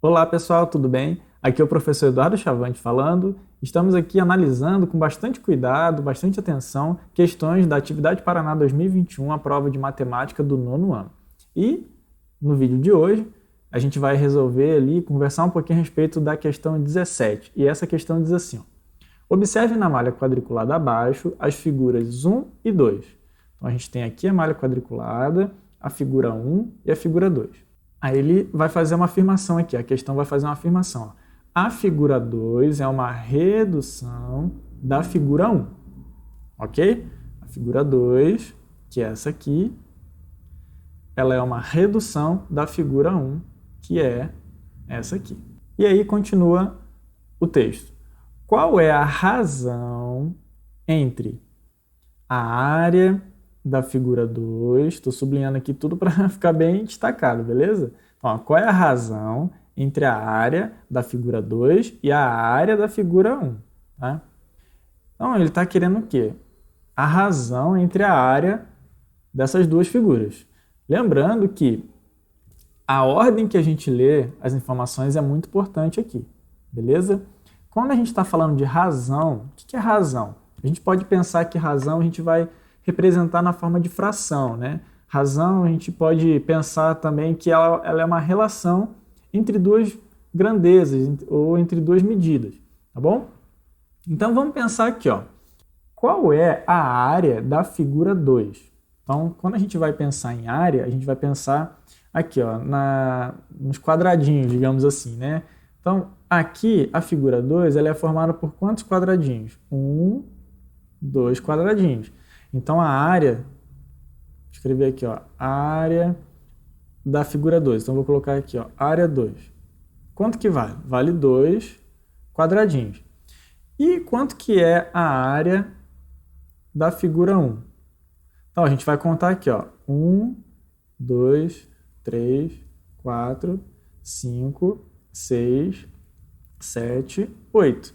Olá pessoal, tudo bem? Aqui é o professor Eduardo Chavante falando. Estamos aqui analisando com bastante cuidado, bastante atenção, questões da Atividade Paraná 2021, a prova de matemática do nono ano. E no vídeo de hoje a gente vai resolver ali, conversar um pouquinho a respeito da questão 17. E essa questão diz assim, ó, observe na malha quadriculada abaixo as figuras 1 e 2. Então a gente tem aqui a malha quadriculada, a figura 1 e a figura 2. Aí ele vai fazer uma afirmação aqui, a questão vai fazer uma afirmação. Ó. A figura 2 é uma redução da figura 1, ok? A figura 2, que é essa aqui, ela é uma redução da figura 1, que é essa aqui. E aí continua o texto. Qual é a razão entre a área da figura 2, estou sublinhando aqui tudo para ficar bem destacado, beleza? Então, ó, qual é a razão entre a área da figura 2 e a área da figura 1? Tá? Então, ele está querendo o quê? A razão entre a área dessas duas figuras. Lembrando que a ordem que a gente lê as informações é muito importante aqui, beleza? Quando a gente está falando de razão, o que é razão? A gente pode pensar que razão a gente vai representar na forma de fração, né? Razão, a gente pode pensar também que ela é uma relação entre duas grandezas ou entre duas medidas, tá bom? Então vamos pensar aqui, ó. Qual é a área da figura 2? Então, quando a gente vai pensar em área, a gente vai pensar aqui, ó, nos quadradinhos, digamos assim, né? Então, aqui a figura 2 ela é formada por quantos quadradinhos? 1, 2 quadradinhos. Então, a área, vou escrever aqui, ó, área da figura 2. Então, vou colocar aqui, ó, área 2. Quanto que vale? Vale 2 quadradinhos. E quanto que é a área da figura 1? Então, a gente vai contar aqui, ó, 1, 2, 3, 4, 5, 6, 7, 8.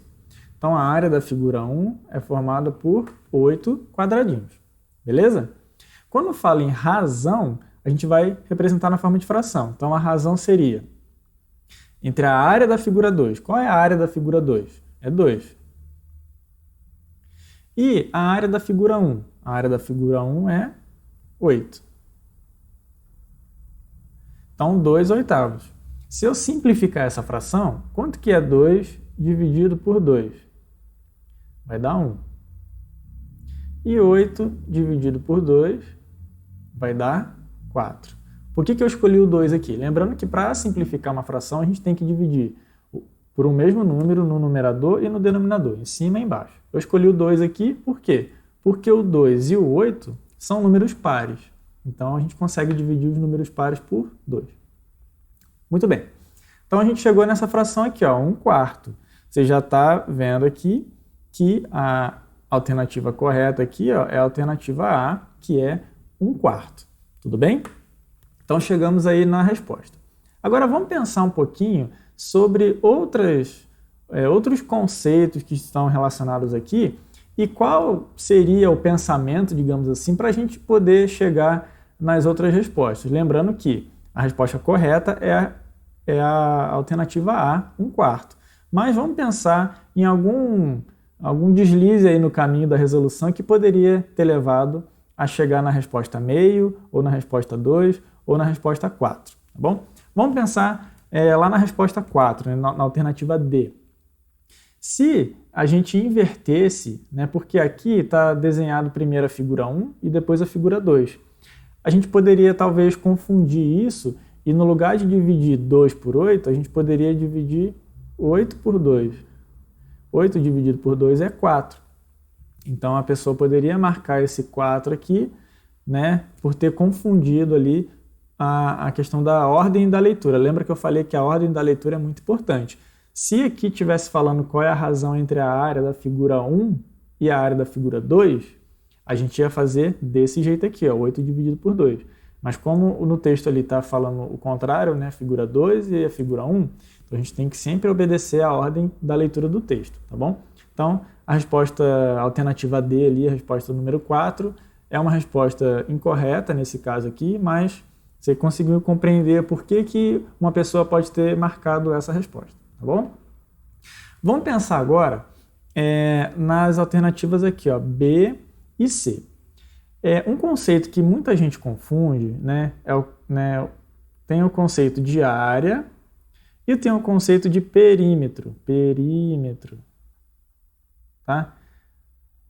Então, a área da figura 1 é formada por 8 quadradinhos, beleza? Quando fala em razão, a gente vai representar na forma de fração. Então, a razão seria entre a área da figura 2. Qual é a área da figura 2? É 2. E a área da figura 1? A área da figura 1 é 8. Então, 2 oitavos. Se eu simplificar essa fração, quanto que é 2 dividido por 2? Vai dar 1. E 8 dividido por 2 vai dar 4. Por que eu escolhi o 2 aqui? Lembrando que para simplificar uma fração, a gente tem que dividir por um mesmo número no numerador e no denominador, em cima e embaixo. Eu escolhi o 2 aqui, por quê? Porque o 2 e o 8 são números pares. Então, a gente consegue dividir os números pares por 2. Muito bem. Então, a gente chegou nessa fração aqui, ó, 1/4. Você já está vendo aqui que a alternativa correta aqui, ó, é a alternativa A, que é 1/4. Tudo bem? Então, chegamos aí na resposta. Agora, vamos pensar um pouquinho sobre outros conceitos que estão relacionados aqui e qual seria o pensamento, digamos assim, para a gente poder chegar nas outras respostas. Lembrando que a resposta correta é a alternativa A, 1/4. Mas vamos pensar em algum deslize aí no caminho da resolução que poderia ter levado a chegar na resposta meio, ou na resposta 2, ou na resposta 4, tá bom? Vamos pensar lá na resposta 4, né, na alternativa D. Se a gente invertesse, né, porque aqui está desenhado primeiro a figura 1 e depois a figura 2, a gente poderia talvez confundir isso e no lugar de dividir 2 por 8, a gente poderia dividir 8 por 2. 8 dividido por 2 é 4. Então, a pessoa poderia marcar esse 4 aqui, né, por ter confundido ali a questão da ordem da leitura. Lembra que eu falei que a ordem da leitura é muito importante. Se aqui estivesse falando qual é a razão entre a área da figura 1 e a área da figura 2, a gente ia fazer desse jeito aqui, ó, 8 dividido por 2. Mas como no texto ali está falando o contrário, né, a figura 2 e a figura 1, então a gente tem que sempre obedecer a ordem da leitura do texto, tá bom? Então, a resposta alternativa D ali, a resposta número 4, é uma resposta incorreta nesse caso aqui, mas Você conseguiu compreender por que uma pessoa pode ter marcado essa resposta, tá bom? Vamos pensar agora nas alternativas aqui, ó, B e C. Um conceito que muita gente confunde, né, tem o conceito de área e tem o conceito de perímetro. Perímetro, tá?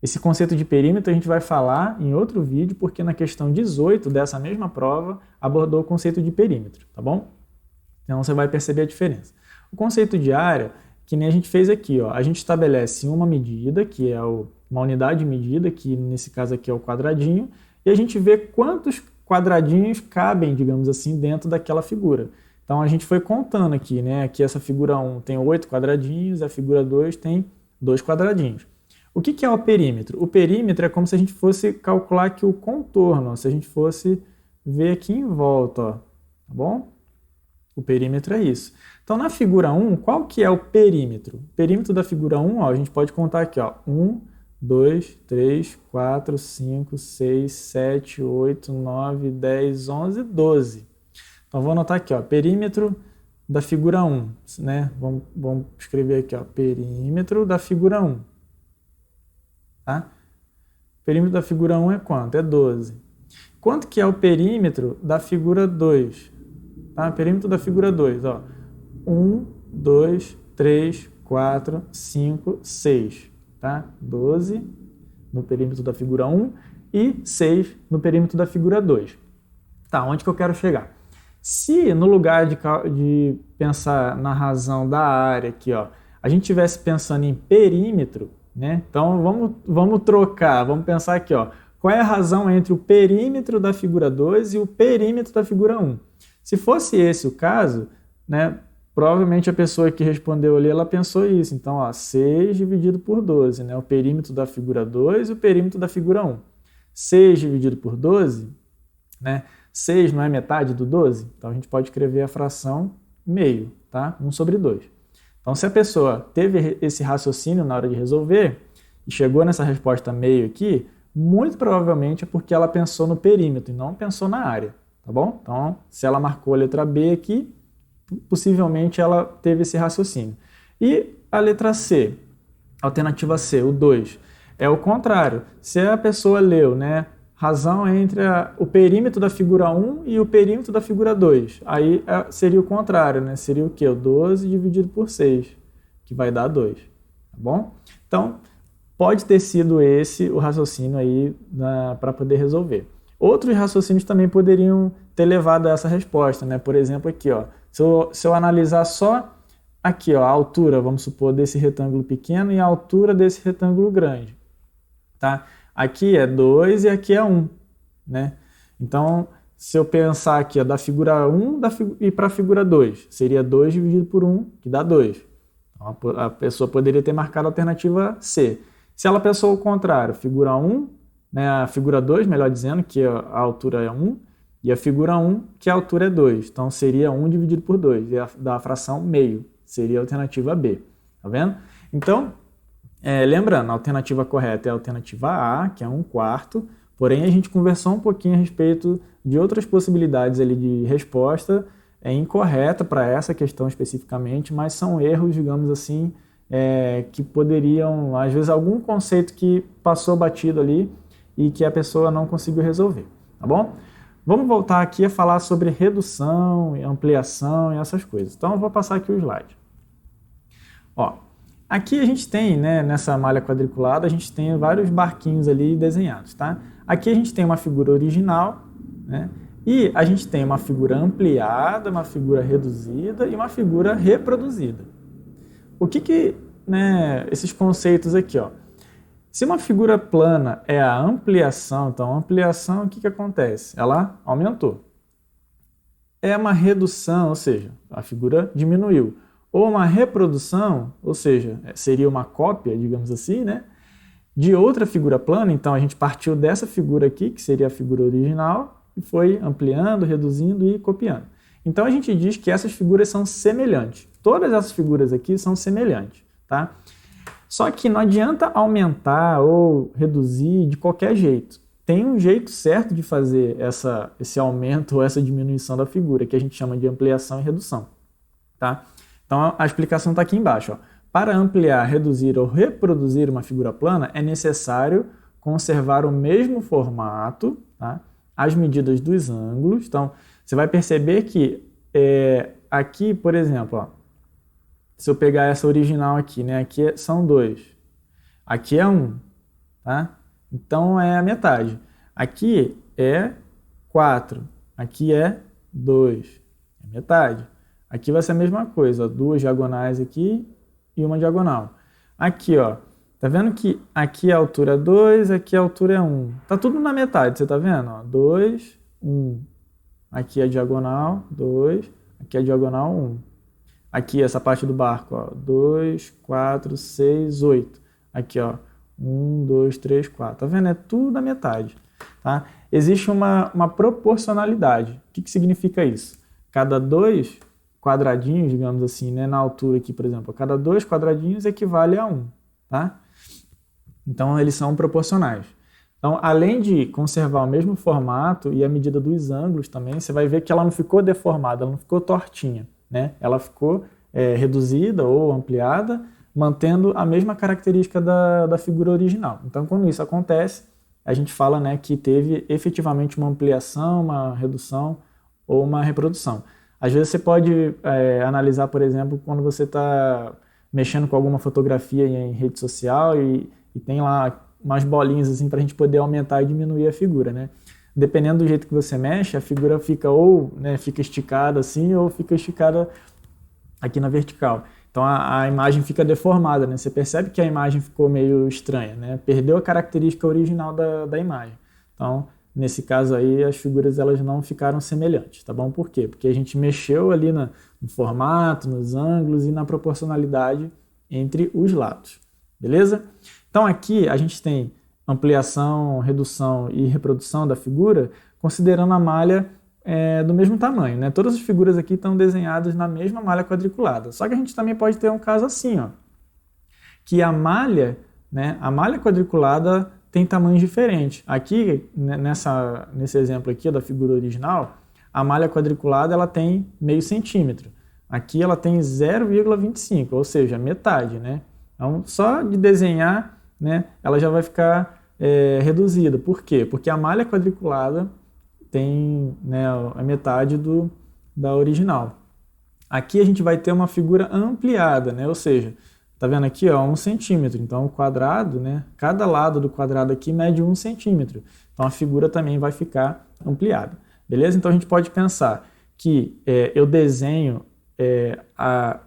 Esse conceito de perímetro a gente vai falar em outro vídeo, porque na questão 18 dessa mesma prova abordou o conceito de perímetro, tá bom? Então você vai perceber a diferença. O conceito de área, que nem a gente fez aqui, ó, a gente estabelece uma medida, que é uma unidade de medida, que nesse caso aqui é o quadradinho, e a gente vê quantos quadradinhos cabem, digamos assim, dentro daquela figura. Então a gente foi contando aqui, né? Aqui essa figura 1 tem 8 quadradinhos, a figura 2 tem 2 quadradinhos. O que é o perímetro? O perímetro é como se a gente fosse calcular aqui o contorno, ó, se a gente fosse ver aqui em volta, ó, tá bom? O perímetro é isso. Então, na figura 1, qual que é o perímetro? O perímetro da figura 1, ó, a gente pode contar aqui, ó, 1, 2, 3, 4, 5, 6, 7, 8, 9, 10, 11, 12. Então, vou anotar aqui, ó, perímetro da figura 1, né? Vamos escrever aqui, ó, perímetro da figura 1. Tá? O perímetro da figura 1 é quanto? É 12. Quanto que é o perímetro da figura 2? Tá? Perímetro da figura 2, ó. 1, 2, 3, 4, 5, 6. Tá? 12 no perímetro da figura 1 e 6 no perímetro da figura 2. Tá, onde que eu quero chegar? Se no lugar de pensar na razão da área aqui, ó, a gente estivesse pensando em perímetro, né? Então vamos trocar, vamos pensar aqui, ó, qual é a razão entre o perímetro da figura 2 e o perímetro da figura 1? Se fosse esse o caso, né, provavelmente a pessoa que respondeu ali, ela pensou isso. Então, ó, 6 dividido por 12, né, o perímetro da figura 2 e o perímetro da figura 1. 6 dividido por 12, né, 6 não é metade do 12? Então a gente pode escrever a fração meio, tá? 1 sobre 2. Então, se a pessoa teve esse raciocínio na hora de resolver e chegou nessa resposta meio aqui, muito provavelmente é porque ela pensou no perímetro e não pensou na área, tá bom? Então, se ela marcou a letra B aqui, possivelmente ela teve esse raciocínio. E a letra C, alternativa C, o 2, é o contrário. Se a pessoa leu, né, razão entre o perímetro da figura 1 e o perímetro da figura 2. Aí seria o contrário, né? Seria o quê? O 12 dividido por 6, que vai dar 2, tá bom? Então, pode ter sido esse o raciocínio aí para poder resolver. Outros raciocínios também poderiam ter levado a essa resposta, né? Por exemplo, aqui, ó, se eu analisar só aqui, ó, a altura, vamos supor, desse retângulo pequeno e a altura desse retângulo grande, tá? Aqui é 2 e aqui é 1, né? Então, se eu pensar aqui, ó, da figura 1 e para a figura 2, seria 2 dividido por 1, que dá 2. Então, a pessoa poderia ter marcado a alternativa C. Se ela pensou o contrário, figura 1, né, a figura 2, melhor dizendo, que a altura é 1, e a figura 1, que a altura é 2. Então, seria 1 dividido por 2, e da fração meio, seria a alternativa B. Tá vendo? Então, lembrando, a alternativa correta é a alternativa A, que é 1/4, porém a gente conversou um pouquinho a respeito de outras possibilidades ali de resposta incorreta para essa questão especificamente, mas são erros, digamos assim, que poderiam, às vezes, algum conceito que passou batido ali e que a pessoa não conseguiu resolver, tá bom? Vamos voltar aqui a falar sobre redução, ampliação e essas coisas. Então eu vou passar aqui o slide. Ó, aqui a gente tem, né, nessa malha quadriculada, a gente tem vários barquinhos ali desenhados, tá? Aqui a gente tem uma figura original, né? E a gente tem uma figura ampliada, uma figura reduzida e uma figura reproduzida. O que né, esses conceitos aqui, ó? Se uma figura plana é a ampliação, então a ampliação, o que acontece? Ela aumentou. É uma redução, ou seja, a figura diminuiu. Ou uma reprodução, ou seja, seria uma cópia, digamos assim, né, de outra figura plana. Então a gente partiu dessa figura aqui, que seria a figura original, e foi ampliando, reduzindo e copiando. Então a gente diz que essas figuras são semelhantes. Todas essas figuras aqui são semelhantes, tá? Só que não adianta aumentar ou reduzir de qualquer jeito. tem um jeito certo de fazer esse aumento ou essa diminuição da figura, que a gente chama de ampliação e redução. Tá? Então a explicação está aqui embaixo. Ó. Para ampliar, reduzir ou reproduzir uma figura plana, é necessário conservar o mesmo formato, tá? As medidas dos ângulos. Então, você vai perceber que aqui, por exemplo, ó, se eu pegar essa original aqui, né, aqui são 2, aqui é 1, tá? Então é a metade. Aqui é 4, aqui é 2, é metade. Aqui vai ser a mesma coisa, ó, 2 diagonais aqui e uma diagonal. Aqui, ó, tá vendo que aqui a altura é 2, aqui a altura é 1. Tá tudo na metade, você tá vendo? Ó, 2, 1. Aqui é diagonal, 2. Aqui é diagonal, 1. Aqui, essa parte do barco, ó, 2, 4, 6, 8. Aqui, ó, 1, 2, 3, 4. Tá vendo? É tudo na metade. Tá? Existe uma proporcionalidade. O que significa isso? Cada 2 quadradinhos, digamos assim, né, na altura aqui, por exemplo, cada 2 quadradinhos equivale a 1. Tá? Então, eles são proporcionais. Então, além de conservar o mesmo formato e a medida dos ângulos também, você vai ver que ela não ficou deformada, ela não ficou tortinha, né? Ela ficou reduzida ou ampliada, mantendo a mesma característica da figura original. Então, quando isso acontece, a gente fala, né, que teve efetivamente uma ampliação, uma redução ou uma reprodução. Às vezes você pode analisar, por exemplo, quando você está mexendo com alguma fotografia em rede social e tem lá umas bolinhas assim para a gente poder aumentar e diminuir a figura, né? Dependendo do jeito que você mexe, a figura fica ou fica esticada assim ou fica esticada aqui na vertical. Então a imagem fica deformada, né? Você percebe que a imagem ficou meio estranha, né? Perdeu a característica original da imagem. Então, nesse caso aí, as figuras elas não ficaram semelhantes, tá bom? Por quê? Porque a gente mexeu ali no formato, nos ângulos e na proporcionalidade entre os lados, beleza? Então aqui a gente tem ampliação, redução e reprodução da figura, considerando a malha do mesmo tamanho, né? Todas as figuras aqui estão desenhadas na mesma malha quadriculada. Só que a gente também pode ter um caso assim, ó, que a malha quadriculada tem tamanhos diferentes. Aqui, nesse exemplo aqui da figura original, a malha quadriculada ela tem meio centímetro. Aqui ela tem 0,25, ou seja, metade, né? Então, só de desenhar, né, ela já vai ficar reduzida. Por quê? Porque a malha quadriculada tem, né, a metade da original. Aqui a gente vai ter uma figura ampliada, né? Ou seja, tá vendo aqui, ó, 1 centímetro. Então o quadrado, né, cada lado do quadrado aqui mede 1 centímetro. Então a figura também vai ficar ampliada. Beleza? Então a gente pode pensar que eu desenho a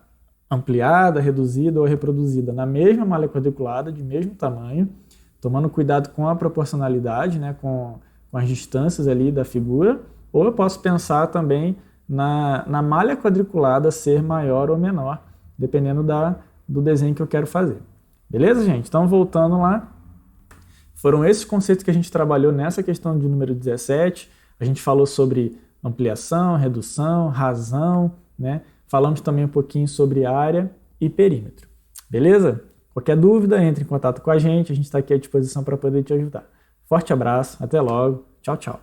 ampliada, reduzida ou reproduzida na mesma malha quadriculada, de mesmo tamanho, tomando cuidado com a proporcionalidade, né, com as distâncias ali da figura, ou eu posso pensar também na malha quadriculada ser maior ou menor, dependendo do desenho que eu quero fazer. Beleza, gente? Então, voltando lá, foram esses conceitos que a gente trabalhou nessa questão de número 17. A gente falou sobre ampliação, redução, razão, né? Falamos também um pouquinho sobre área e perímetro. Beleza? Qualquer dúvida, entre em contato com a gente está aqui à disposição para poder te ajudar. Forte abraço, até logo, tchau, tchau.